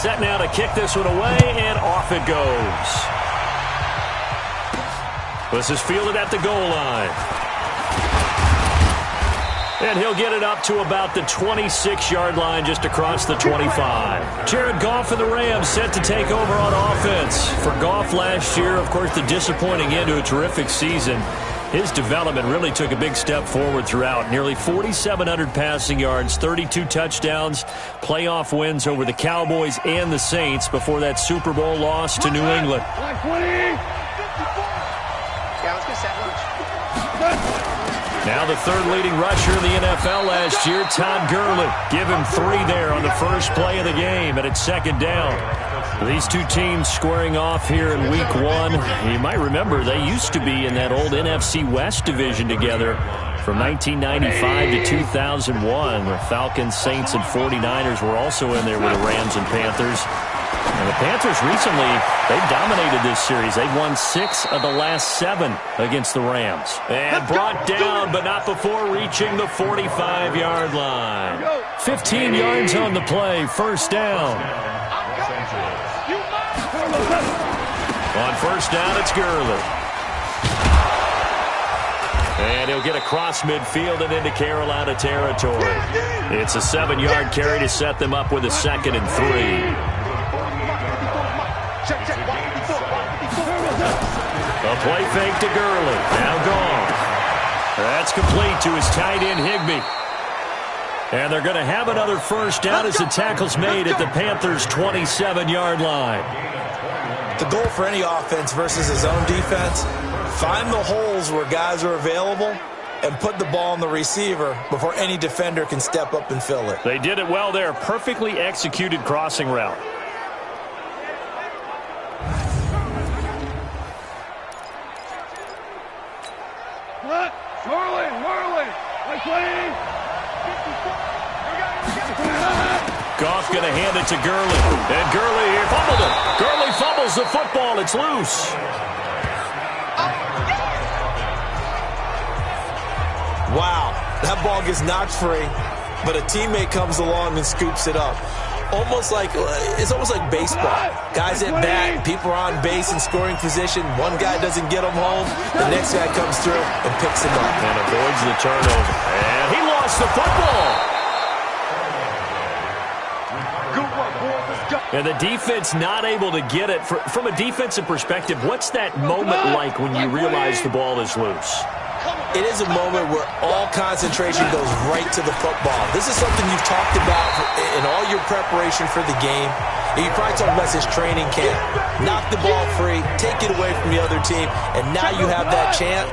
set now to kick this one away, and off it goes. This is fielded at the goal line. And he'll get it up to about the 26-yard line, just across the 25. Jared Goff and the Rams set to take over on offense. For Goff last year, of course, the disappointing end to a terrific season. His development really took a big step forward throughout. Nearly 4,700 passing yards, 32 touchdowns, playoff wins over the Cowboys and the Saints before that Super Bowl loss to New England. Now the third leading rusher in the NFL last year, Todd Gurley. Give him 3 there on the first play of the game, and it's second down. These two teams squaring off here in Week 1. You might remember they used to be in that old NFC West division together from 1995 to 2001. The Falcons, Saints, and 49ers were also in there with the Rams and Panthers. And the Panthers recently, they've dominated this series. They've won 6 of the last 7 against the Rams. And brought down, but not before reaching the 45-yard line. 15 yards on the play, first down. On first down, it's Gurley. And he'll get across midfield and into Carolina territory. It's a 7-yard carry to set them up with a 2nd and 3. A play fake to Gurley. Now gone. That's complete to his tight end, Higbee. And they're going to have another first down as the tackle's made at the Panthers' 27-yard line. The goal for any offense versus his own defense, find the holes where guys are available and put the ball on the receiver before any defender can step up and fill it. They did it well there. Perfectly executed crossing route. Goff going to hand it to Gurley. And Gurley here fumbled it. Gurley fumbles the football. It's loose. Wow, that ball gets knocked free, but a teammate comes along and scoops it up. It's almost like baseball. Guys at bat, people are on base in scoring position. One guy doesn't get him home. The next guy comes through and picks him up. And avoids the turnover. And he lost the football. And the defense not able to get it. From a defensive perspective, what's that moment like when you realize the ball is loose? It is a moment where all concentration goes right to the football. This is something you've talked about in all your preparation for the game. You probably talked about this training camp. Knock the ball free, take it away from the other team, and now you have that chance.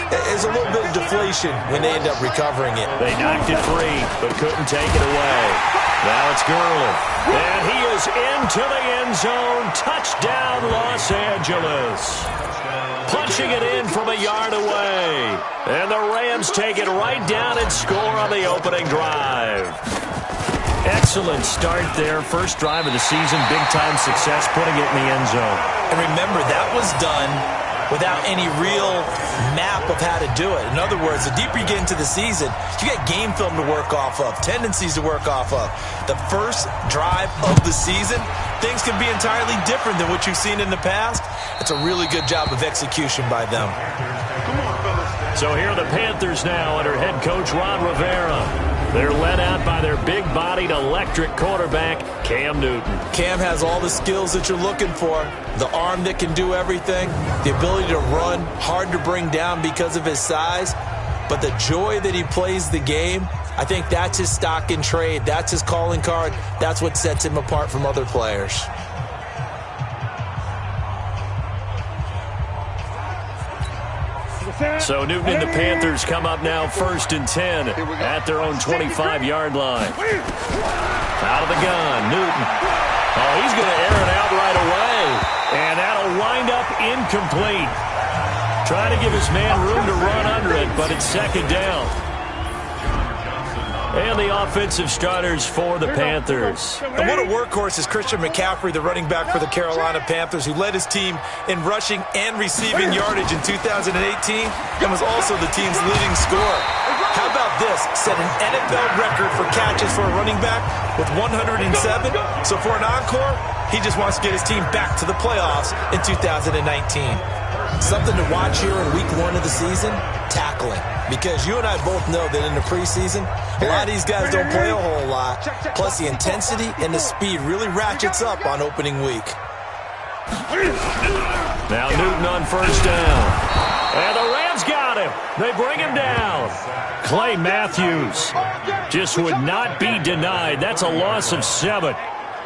There's a little bit of deflation when they end up recovering it. They knocked it free, but couldn't take it away. Now it's Gurley. And he is into the end zone. Touchdown, Los Angeles. Punching it in from a yard away. And the Rams take it right down and score on the opening drive. Excellent start there. First drive of the season. Big-time success putting it in the end zone. And remember, that was done without any real map of how to do it. In other words, the deeper you get into the season, you get game film to work off of, tendencies to work off of. The first drive of the season, things can be entirely different than what you've seen in the past. It's a really good job of execution by them. So here are the Panthers now under head coach Ron Rivera. They're led out by their big-bodied electric quarterback, Cam Newton. Cam has all the skills that you're looking for. The arm that can do everything, the ability to run, hard to bring down because of his size. But the joy that he plays the game, I think that's his stock in trade. That's his calling card. That's what sets him apart from other players. So Newton and the Panthers come up now 1st and 10 at their own 25-yard line. Out of the gun, Newton. Oh, he's going to air it out right away. And that'll wind up incomplete. Trying to give his man room to run under it, but it's second down. And the offensive starters for the Panthers. And what a workhorse is Christian McCaffrey, the running back for the Carolina Panthers, who led his team in rushing and receiving yardage in 2018 and was also the team's leading scorer. How about this? Set an NFL record for catches for a running back with 107. So for an encore, he just wants to get his team back to the playoffs in 2019. Something to watch here in week 1 of the season, tackling. Because you and I both know that in the preseason, a lot of these guys don't play a whole lot. Plus the intensity and the speed really ratchets up on opening week. Now Newton on first down. And the Rams got him. They bring him down. Clay Matthews just would not be denied. That's a loss of 7.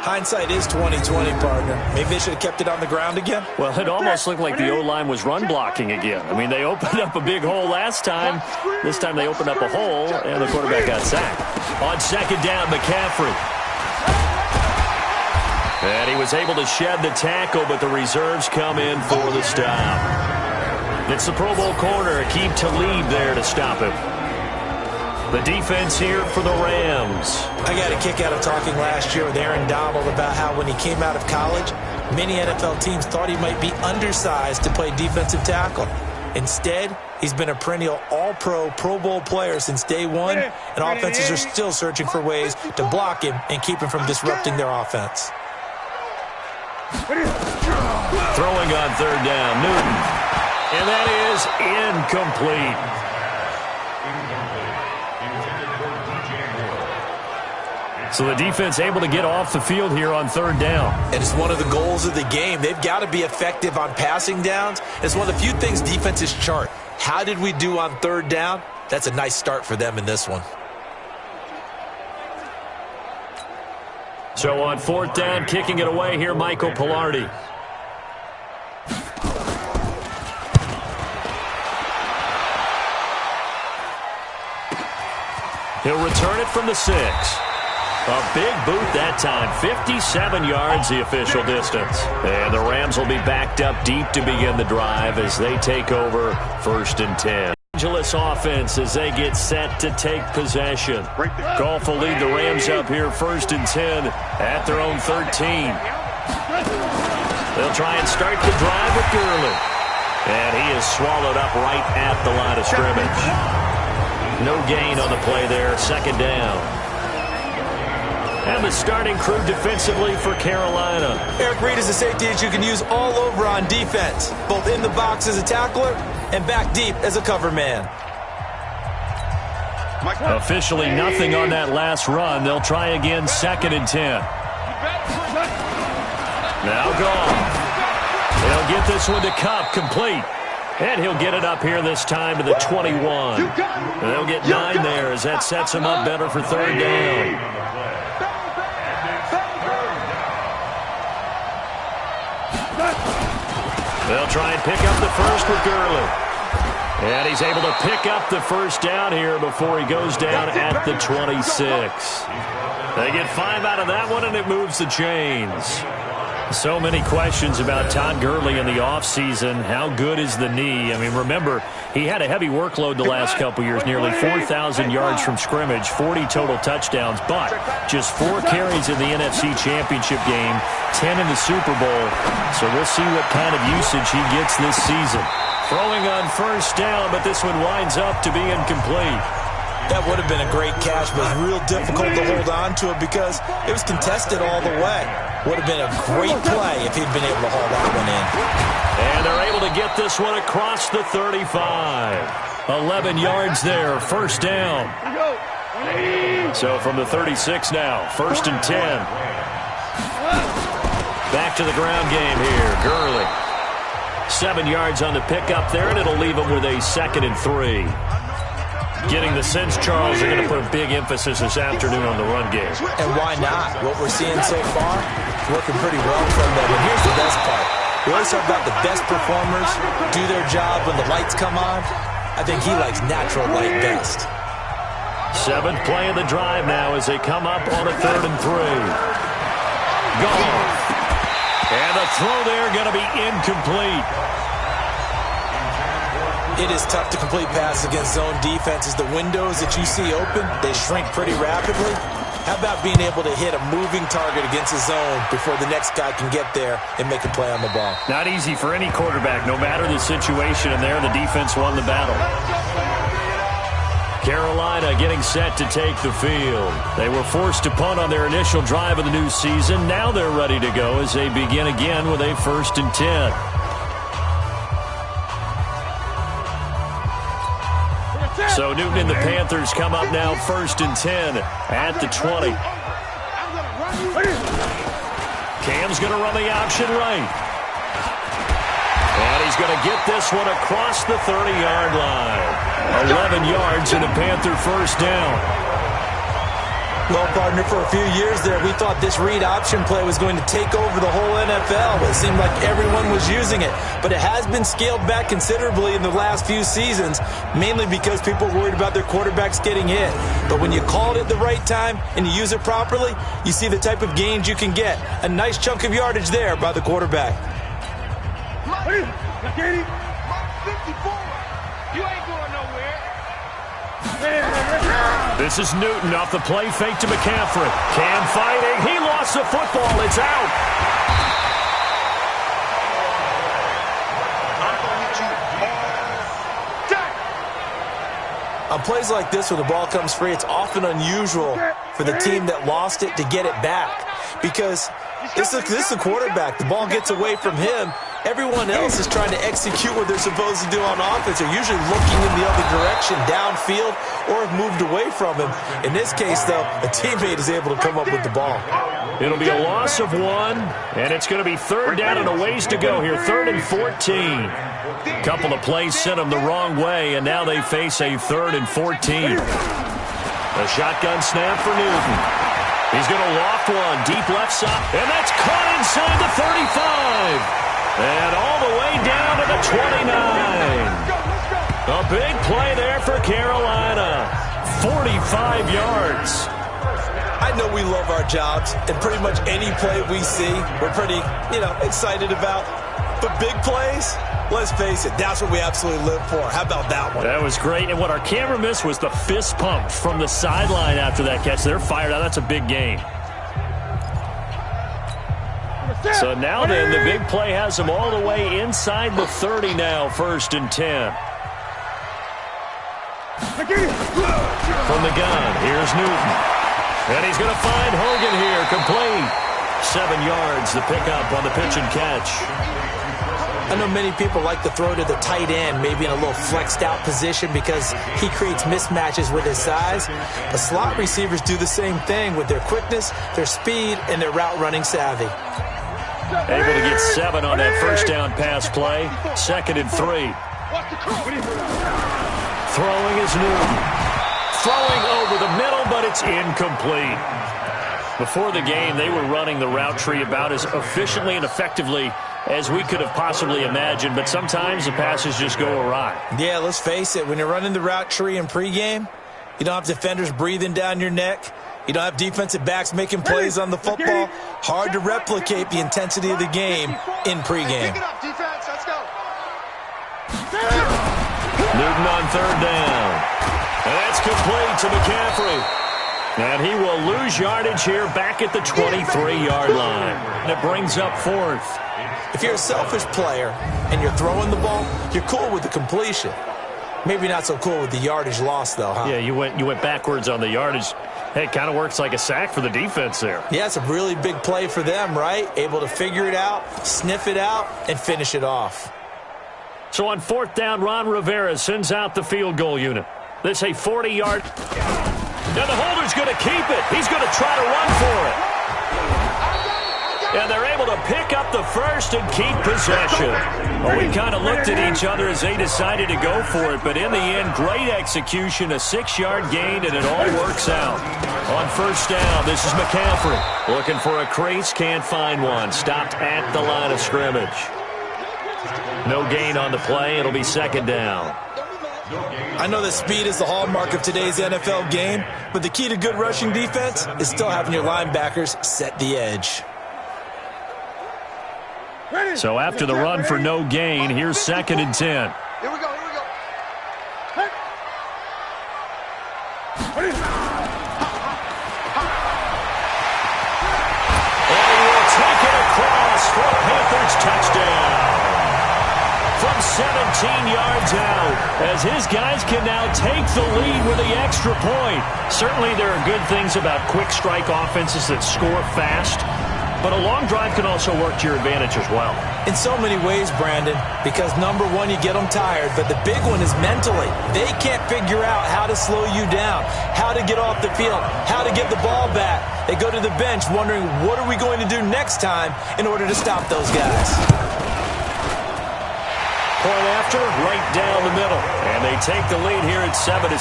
Hindsight is 20/20, partner. Maybe they should have kept it on the ground again. Well, it almost looked like the O-line was run blocking again. I mean, they opened up a big hole last time. This time they opened up a hole, and the quarterback got sacked. On second down, McCaffrey. And he was able to shed the tackle, but the reserves come in for the stop. It's the Pro Bowl corner, Aqib Talib there to stop him. The defense here for the Rams. I got a kick out of talking last year with Aaron Donald about how when he came out of college, many NFL teams thought he might be undersized to play defensive tackle. Instead, he's been a perennial all-pro, Pro Bowl player since day one, and offenses are still searching for ways to block him and keep him from disrupting their offense. Throwing on third down, Newton. And that is incomplete. So the defense able to get off the field here on third down. And it's one of the goals of the game. They've got to be effective on passing downs. It's one of the few things defenses chart. How did we do on third down? That's a nice start for them in this one. So on fourth down, kicking it away here, Michael Pilardi. He'll return it from the 6. A big boot that time. 57 yards, the official distance. And the Rams will be backed up deep to begin the drive as they take over first and 10. Angeles offense as they get set to take possession. Goff will lead the Rams up here first and 10 at their own 13. They'll try and start the drive with Gurley. And he is swallowed up right at the line of scrimmage. No gain on the play there. Second down. And the starting crew defensively for Carolina. Eric Reid is a safety that you can use all over on defense, both in the box as a tackler and back deep as a cover man. Officially nothing on that last run. They'll try again, second and 10. Now Goff. They'll get this one to Kupp, complete. And he'll get it up here this time to the 21. And they'll get 9 there as that sets him up better for third down. They'll try and pick up the first with Gurley. And he's able to pick up the first down here before he goes down at the 26. They get 5 out of that one, and it moves the chains. So many questions about Todd Gurley in the offseason. How good is the knee? I mean, remember, he had a heavy workload the last couple years, nearly 4,000 yards from scrimmage, 40 total touchdowns, but just 4 carries in the NFC Championship game, 10 in the Super Bowl. So we'll see what kind of usage he gets this season. Throwing on first down, but this one winds up to be incomplete. That would have been a great catch, but it was real difficult to hold on to it because it was contested all the way. Would have been a great play if he'd been able to haul that one in. And they're able to get this one across the 35. 11 yards there, first down. So from the 36 now, first and 10. Back to the ground game here, Gurley. 7 yards on the pickup there, and it'll leave him with a second and 3. Getting the sense, Charles, they're going to put a big emphasis this afternoon on the run game. And why not? What we're seeing so far, working pretty well from them. And here's the best part. We always talk about the best performers do their job when the lights come on. I think he likes natural light best. 7th play of the drive now as they come up on a 3rd and 3. Goff. And the throw there going to be incomplete. It is tough to complete passes against zone defenses. The windows that you see open, they shrink pretty rapidly. How about being able to hit a moving target against a zone before the next guy can get there and make a play on the ball? Not easy for any quarterback, no matter the situation, and there the defense won the battle. Carolina getting set to take the field. They were forced to punt on their initial drive of the new season. Now they're ready to go as they begin again with a 1st and 10. So Newton and the Panthers come up now 1st and 10 at the 20. Cam's going to run the option right. And he's going to get this one across the 30-yard line. 11 yards and a Panther 1st down. Well, partner, for a few years there, we thought this read option play was going to take over the whole NFL. It seemed like everyone was using it. But it has been scaled back considerably in the last few seasons, mainly because people are worried about their quarterbacks getting hit. But when you call it at the right time and you use it properly, you see the type of gains you can get. A nice chunk of yardage there by the quarterback. This is Newton off the play fake to McCaffrey. Cam fighting. He lost the football. It's out. On plays like this, when the ball comes free, it's often unusual for the team that lost it to get it back. Because this is a quarterback. The ball gets away from him. Everyone else is trying to execute what they're supposed to do on offense. They're usually looking in the other direction, downfield, or have moved away from him. In this case, though, a teammate is able to come up with the ball. It'll be a loss of 1, and it's going to be 3rd down and a ways to go here. 3rd and 14. Couple of plays sent them the wrong way, and now they face a 3rd and 14. A shotgun snap for Newton. He's going to loft one deep left side, and that's caught inside the 35. And all the way down to the 29. A big play there for Carolina. 45 yards. I know we love our jobs, and pretty much any play we see, we're pretty, excited about. But big plays, let's face it, that's what we absolutely live for. How about that one? That was great. And what our camera missed was the fist pump from the sideline after that catch. They're fired out. That's a big game. So now then, the big play has them all the way inside the 30 now, 1st and 10. From the gun, here's Newton. And he's going to find Hogan here, complete. 7 yards, the pickup on the pitch and catch. I know many people like to throw to the tight end, maybe in a little flexed out position because he creates mismatches with his size. But slot receivers do the same thing with their quickness, their speed, and their route running savvy. Able to get 7 on that 1st down pass play. 2nd and 3. Throwing is Newton. Throwing over the middle, but it's incomplete. Before the game, they were running the route tree about as efficiently and effectively as we could have possibly imagined, but sometimes the passes just go awry. Yeah, let's face it. When you're running the route tree in pregame, you don't have defenders breathing down your neck. You don't have defensive backs making plays on the football. Hard to replicate the intensity of the game in pregame. Newton on 3rd down. And that's complete to McCaffrey. And he will lose yardage here back at the 23-yard line. And it brings up 4th. If you're a selfish player and you're throwing the ball, you're cool with the completion. Maybe not so cool with the yardage loss, though, huh? Yeah, you went backwards on the yardage. Hey, it kind of works like a sack for the defense there. Yeah, it's a really big play for them, right? Able to figure it out, sniff it out, and finish it off. So on 4th down, Ron Rivera sends out the field goal unit. This a 40-yard. Now the holder's going to keep it. He's going to try to run for it. And they're able to pick up the 1st and keep possession. Well, we kind of looked at each other as they decided to go for it, but in the end, great execution, a 6-yard gain, and it all works out. On 1st down, this is McCaffrey. Looking for a crease, can't find one. Stopped at the line of scrimmage. No gain on the play. It'll be 2nd down. I know that speed is the hallmark of today's NFL game, but the key to good rushing defense is still having your linebackers set the edge. So after the run for no gain, here's 2nd and 10. Here we go. Hey. And he will take it across for a Panthers touchdown. From 17 yards out as his guys can now take the lead with the extra point. Certainly there are good things about quick strike offenses that score fast, but a long drive can also work to your advantage as well. In so many ways, Brandon, because number one, you get them tired, but the big one is mentally. They can't figure out how to slow you down, how to get off the field, how to get the ball back. They go to the bench wondering, what are we going to do next time in order to stop those guys? Point after, right down the middle. And they take the lead here at 7-6.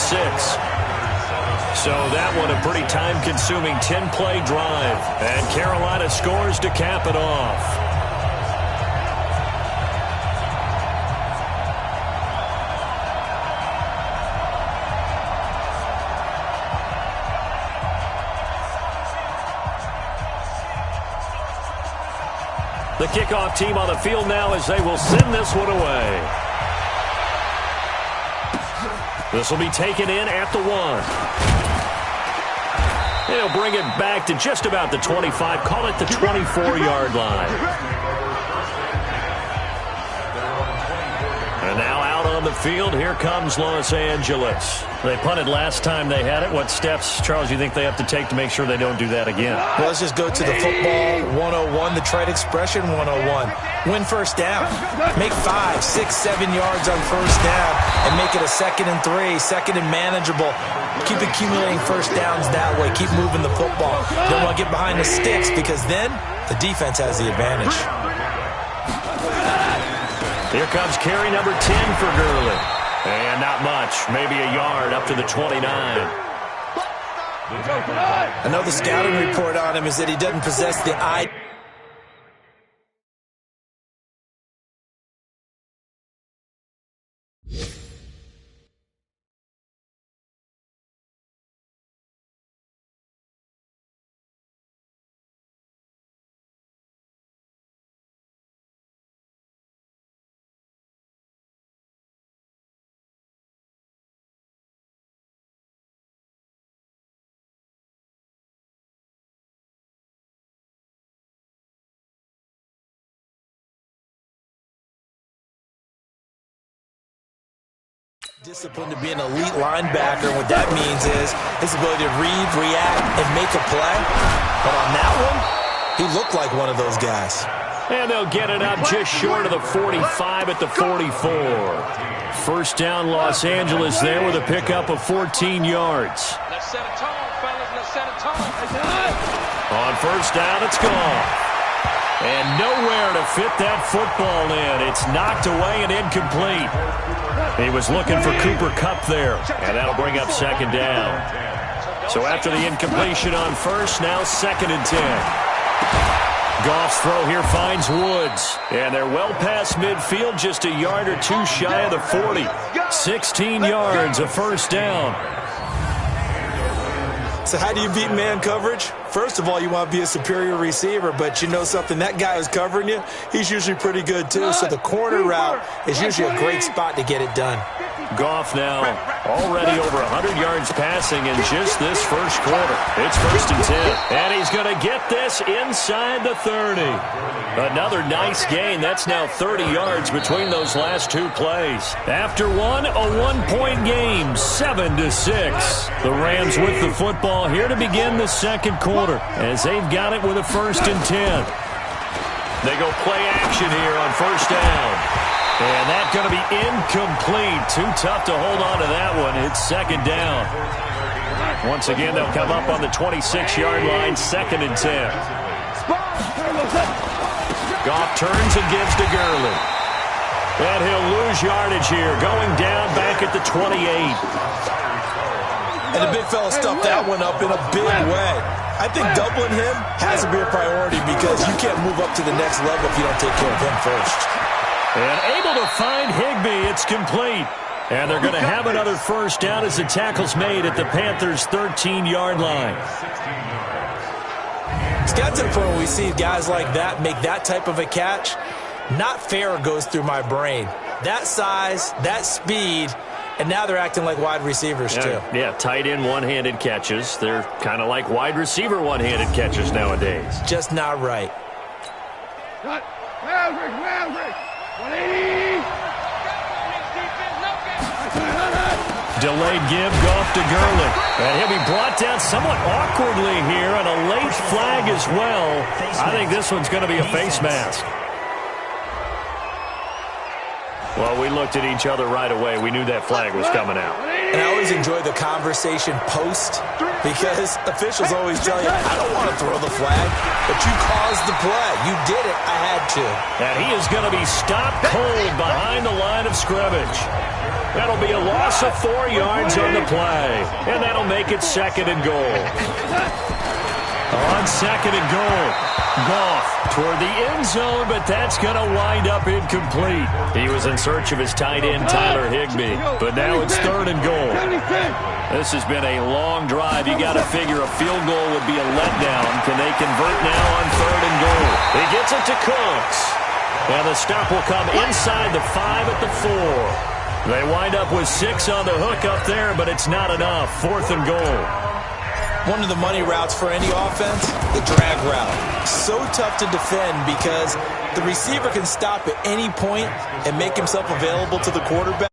So that one a pretty time-consuming 10-play drive. And Carolina scores to cap it off. The kickoff team on the field now as they will send this one away. This will be taken in at the 1. He'll bring it back to just about the 25. Call it the 24-yard line. And now out on the field, here comes Los Angeles. They punted last time they had it. What steps, Charles, you think they have to take to make sure they don't do that again? Well, let's just go to the football 101, the trade expression 101. Win first down. Make 5, 6, 7 yards on first down and make it a 2nd and 3, 2nd and manageable. Keep accumulating first downs that way. Keep moving the football. Don't want to get behind the sticks because then the defense has the advantage. Here comes carry number 10 for Gurley. And not much. Maybe a yard up to the 29. Another scouting report on him is that he doesn't possess the eye. Discipline to be an elite linebacker. What that means is his ability to read, react, and make a play. But on that one, he looked like one of those guys. And they'll get it up just short of the 45 at the 44. First down, Los Angeles there with a pickup of 14 yards. Let's set a tone, fellas. Let's set a tone. On first down, it's gone. And nowhere to fit that football in. It's knocked away and incomplete. He was looking for Cooper Kupp there, and that'll bring up 2nd down. So after the incompletion on first, now 2nd and 10. Goff's throw here finds Woods, and they're well past midfield, just a yard or two shy of the 40. 16 yards, a first down. So how do you beat man coverage? First of all, you want to be a superior receiver, but you know something, that guy who's covering you, he's usually pretty good too. So the corner route is usually a great spot to get it done. Goff now already over 100 yards passing in just this first quarter. It's 1st and 10. And he's going to get this inside the 30. Another nice gain. That's now 30 yards between those last two plays. After one, a one-point game, 7-6. The Rams with the football here to begin the second quarter as they've got it with a 1st and 10. They go play action here on first down. And that's going to be incomplete. Too tough to hold on to that one. It's 2nd down. Once again, they'll come up on the 26-yard line, 2nd and 10. Goff turns and gives to Gurley. And he'll lose yardage here, going down back at the 28. And the big fella stuffed that one up in a big way. I think doubling him has to be a priority because you can't move up to the next level if you don't take care of him first. And able to find Higbee. It's complete. And they're going to have another first down as the tackle's made at the Panthers' 13-yard line. It's got to the point where we see guys like that make that type of a catch. Not fair goes through my brain. That size, that speed, and now they're acting like wide receivers too. Yeah, tight end one-handed catches. They're kind of like wide receiver one-handed catches nowadays. Just not right. Maverick. 180. Delayed give, Goff to Gurley. And he'll be brought down somewhat awkwardly here, and a late flag as well. I think this one's going to be a face mask. Well, we looked at each other right away. We knew that flag was coming out. And I always enjoy the conversation post, because officials always tell you, I don't want to throw the flag, but you caused the play. You did it. I had to. And he is going to be stopped cold behind the line of scrimmage. That'll be a loss of 4 yards on the play. And that'll make it 2nd and goal. On 2nd and goal, Goff toward the end zone, but that's going to wind up incomplete. He was in search of his tight end, Tyler Higbee, but now it's 3rd and goal. This has been a long drive. You got to figure a field goal would be a letdown. Can they convert now on 3rd and goal? He gets it to Cooks. And the stop will come inside the 5 at the 4. They wind up with 6 on the hook up there, but it's not enough. 4th and goal. One of the money routes for any offense, the drag route. So tough to defend because the receiver can stop at any point and make himself available to the quarterback.